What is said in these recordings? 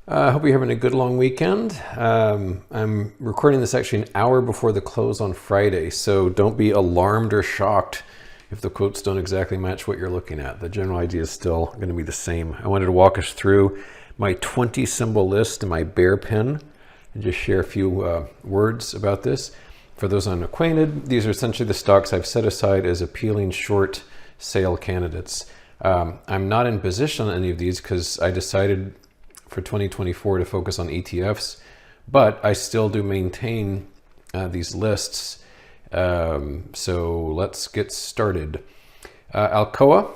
I hope you're having a good long weekend. I'm recording this actually an hour before the close on Friday, so don't be alarmed or shocked if the quotes don't exactly match what you're looking at. The general idea is still going to be the same. I wanted to walk us through my 20 symbol list and my bear pin and just share a few words about this. For those unacquainted, these are essentially the stocks I've set aside as appealing short sale candidates. I'm not in position on any of these because I decided for 2024 to focus on ETFs, but I still do maintain these lists. So let's get started. Alcoa,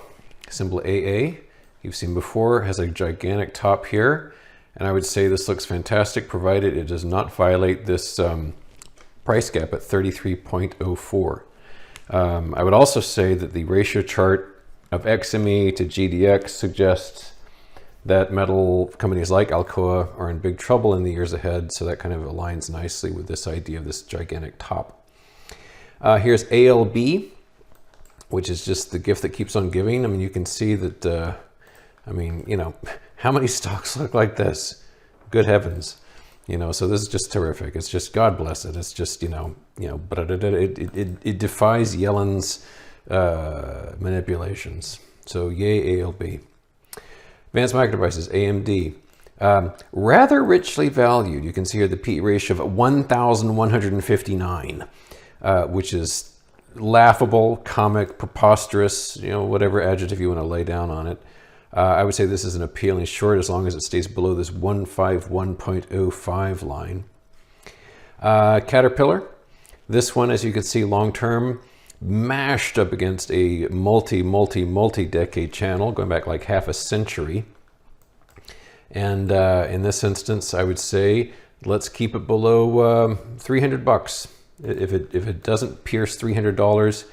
symbol AA, you've seen before, has a gigantic top here. And I would say this looks fantastic, provided it does not violate this price gap at 33.04. I would also say that the ratio chart of XME to GDX suggests that metal companies like Alcoa are in big trouble in the years ahead, so that kind of aligns nicely with this idea of this gigantic top. Here's ALB, which is just the gift that keeps on giving. I mean, you can see that, how many stocks look like this? Good heavens. So this is just terrific. It's just, God bless it. It's just, it defies Yellen's manipulations. So yay, ALB. Advanced Micro Devices, AMD, rather richly valued. You can see here the PE ratio of 1,159, which is laughable, comic, preposterous, whatever adjective you want to lay down on it. I would say this is an appealing short as long as it stays below this 151.05 line. Caterpillar, this one, as you can see, long-term, mashed up against a multi-decade channel going back like half a century. And in this instance, I would say let's keep it below 300 bucks. If it doesn't pierce $300,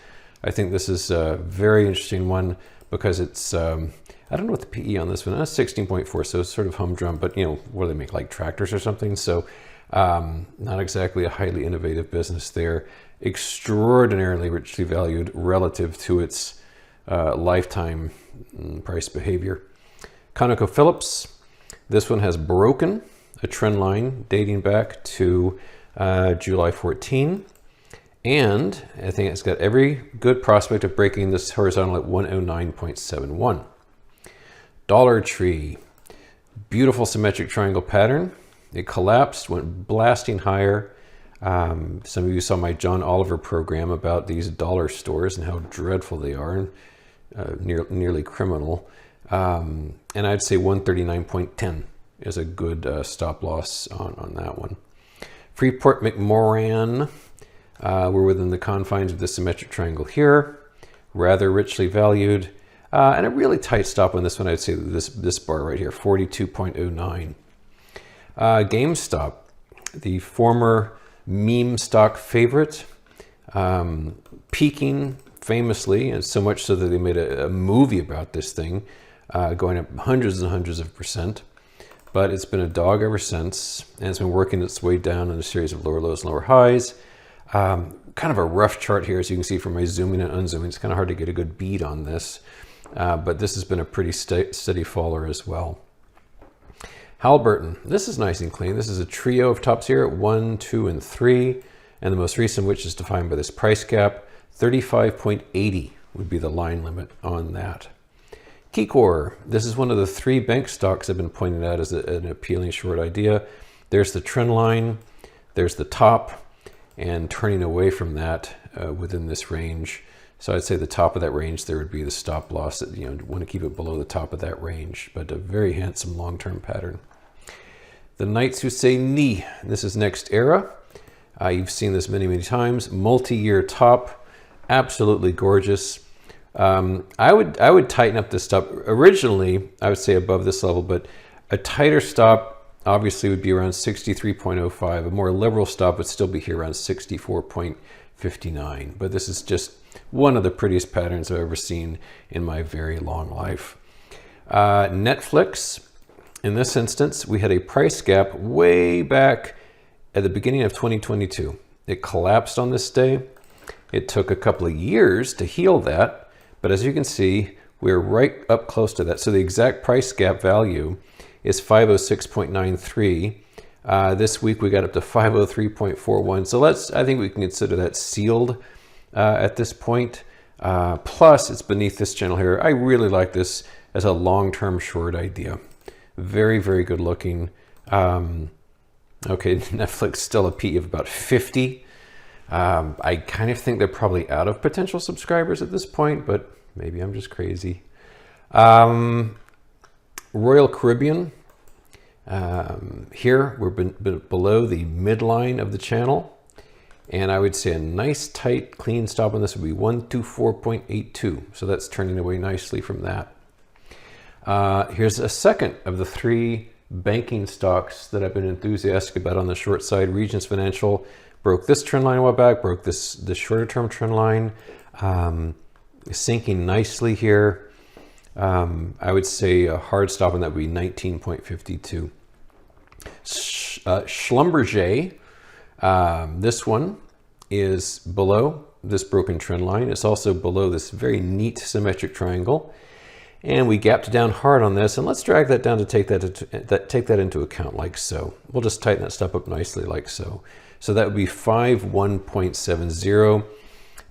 I think this is a very interesting one because it's I don't know what the PE on this one is. 16.4, so it's sort of humdrum, but what do they make, like tractors or something? So not exactly a highly innovative business there. Extraordinarily richly valued relative to its lifetime price behavior. ConocoPhillips, this one has broken a trend line dating back to July 14. And I think it's got every good prospect of breaking this horizontal at 109.71. Dollar Tree, beautiful symmetric triangle pattern. It collapsed, went blasting higher. Some of you saw my John Oliver program about these dollar stores and how dreadful they are, nearly criminal. And I'd say 139.10 is a good stop loss on that one. Freeport McMoran, we're within the confines of the symmetric triangle here, rather richly valued. And a really tight stop on this one, I'd say this bar right here, 42.09. GameStop, the former meme stock favorite, peaking famously, and so much so that they made a movie about this thing, going up hundreds and hundreds of percent. But it's been a dog ever since, and it's been working its way down in a series of lower lows and lower highs. Kind of a rough chart here, as you can see from my zooming and unzooming. It's kind of hard to get a good bead on this, but this has been a pretty steady faller as well. Halliburton, this is nice and clean. This is a trio of tops here, 1, 2, and 3. And the most recent, which is defined by this price gap, 35.80 would be the line limit on that. Keycore, this is one of the 3 bank stocks I've been pointing at as an appealing short idea. There's the trend line, there's the top, and turning away from that within this range. So I'd say the top of that range, there would be the stop loss that, want to keep it below the top of that range, but a very handsome long-term pattern. The Knights Who Say Ni, this is NextEra. You've seen this many times. Multi-year top, absolutely gorgeous. I would tighten up this stop. Originally, I would say above this level, but a tighter stop obviously would be around 63.05. A more liberal stop would still be here around 64.59. But this is just one of the prettiest patterns I've ever seen in my very long life. Netflix. In this instance, we had a price gap way back at the beginning of 2022. It collapsed on this day. It took a couple of years to heal that, but as you can see, we're right up close to that. So the exact price gap value is 506.93. This week we got up to 503.41. So I think we can consider that sealed at this point. Plus, it's beneath this channel here. I really like this as a long-term short idea. Very, very good looking. Okay, Netflix still a PE of about 50. I kind of think they're probably out of potential subscribers at this point, but maybe I'm just crazy. Royal Caribbean. Here we're below the midline of the channel, and I would say a nice tight clean stop on this would be 124.82. So that's turning away nicely from that. Here's a second of the three banking stocks that I've been enthusiastic about on the short side. Regions Financial broke this trend line a while back, broke the shorter term trend line, sinking nicely here. I would say a hard stop on that would be 19.52. Schlumberger, this one is below this broken trend line. It's also below this very neat symmetric triangle. And we gapped down hard on this, and let's drag that down to take that into account like so. We'll just tighten that stuff up nicely like so. So that would be 51.70.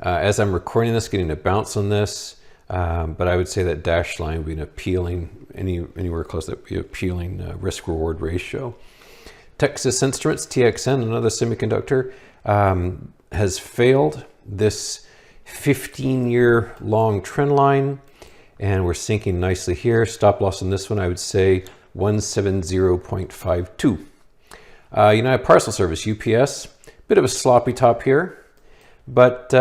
As I'm recording this, getting a bounce on this, but I would say that dashed line would be an appealing, anywhere close to be appealing risk-reward ratio. Texas Instruments, TXN, another semiconductor, has failed this 15-year long trend line. And we're sinking nicely here. Stop loss on this one, I would say 170.52. United Parcel Service, UPS, bit of a sloppy top here, but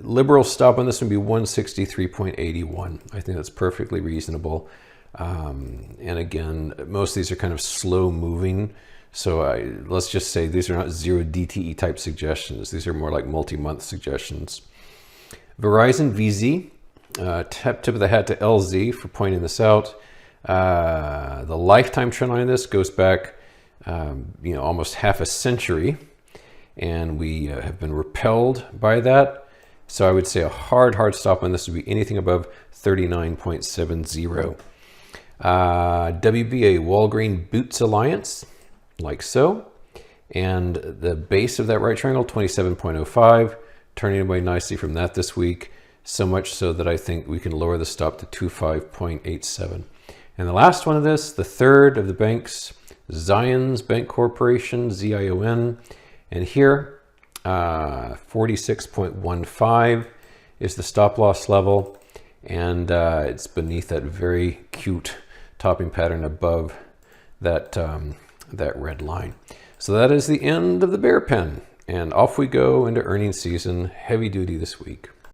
liberal stop on this would be 163.81. I think that's perfectly reasonable. And again, most of these are kind of slow moving. So let's just say these are not zero DTE type suggestions. These are more like multi-month suggestions. Verizon, VZ. Tip of the hat to LZ for pointing this out. The lifetime trend line of this goes back, almost half a century, and we have been repelled by that. So I would say a hard stop on this would be anything above 39.70. WBA, Walgreen Boots Alliance, like so, and the base of that right triangle, 27.05, turning away nicely from that this week. So much so that I think we can lower the stop to 25.87. And the last one of this, the third of the banks, Zions Bank Corporation, ZION. And here, 46.15 is the stop loss level. And it's beneath that very cute topping pattern above that, that red line. So that is the end of the bear pen. And off we go into earnings season, heavy duty this week.